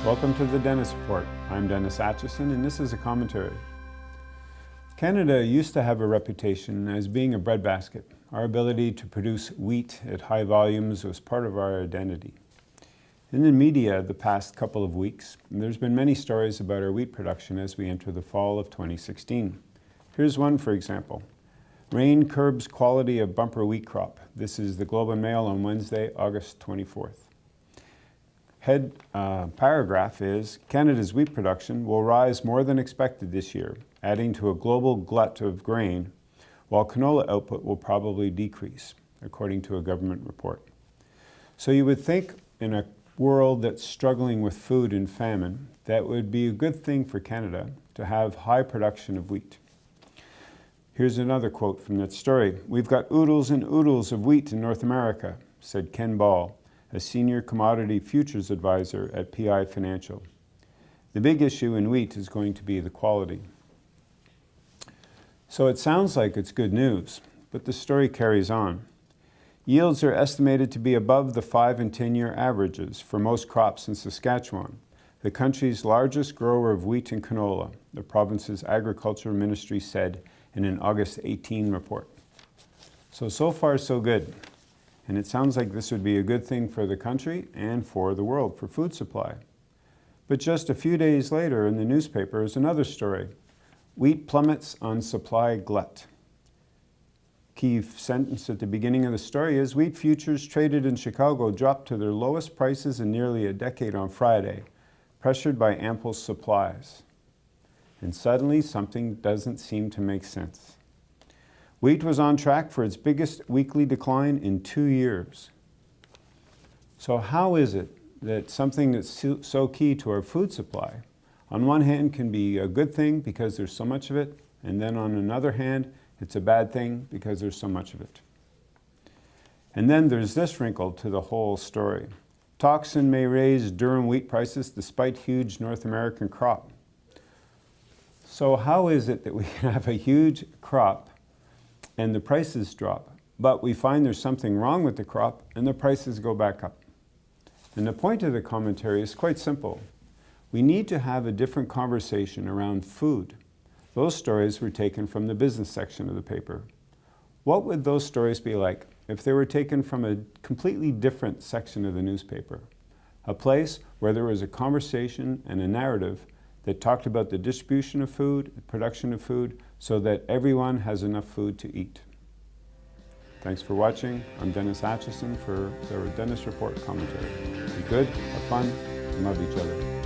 Welcome to the Dennis Report. I'm Dennis Atchison, and this is a commentary. Canada used to have a reputation as being a breadbasket. Our ability to produce wheat at high volumes was part of our identity. In the media the past couple of weeks, there's been many stories about our wheat production as we enter the fall of 2016. Here's one, for example. Rain curbs quality of bumper wheat crop. This is the Globe and Mail on Wednesday, August 24th. Head paragraph is, Canada's wheat production will rise more than expected this year, adding to a global glut of grain, while canola output will probably decrease, according to a government report. So you would think in a world that's struggling with food and famine, that would be a good thing for Canada to have high production of wheat. Here's another quote from that story. We've got oodles and oodles of wheat in North America, said Ken Ball, a senior commodity futures advisor at PI Financial. The big issue in wheat is going to be the quality. So it sounds like it's good news, but the story carries on. Yields are estimated to be above the 5- and 10-year averages for most crops in Saskatchewan, the country's largest grower of wheat and canola, the province's agriculture ministry said in an August 18 report. So far so good. And it sounds like this would be a good thing for the country and for the world for food supply. But just a few days later in the newspaper is another story. Wheat plummets on supply glut. Key sentence at the beginning of the story is, wheat futures traded in Chicago dropped to their lowest prices in nearly a decade on Friday, pressured by ample supplies. And suddenly something doesn't seem to make sense. Wheat was on track for its biggest weekly decline in 2 years. So how is it that something that's so key to our food supply, on one hand can be a good thing because there's so much of it, and then on another hand, it's a bad thing because there's so much of it? And then there's this wrinkle to the whole story. Toxin may raise durum wheat prices despite huge North American crop. So how is it that we can have a huge crop and the prices drop, but we find there's something wrong with the crop and the prices go back up? And the point of the commentary is quite simple. We need to have a different conversation around food. Those stories were taken from the business section of the paper. What would those stories be like if they were taken from a completely different section of the newspaper? A place where there was a conversation and a narrative that talked about the distribution of food, the production of food, so that everyone has enough food to eat. Thanks for watching. I'm Dennis Atchison for the Dennis Report commentary. Be good, have fun, and love each other.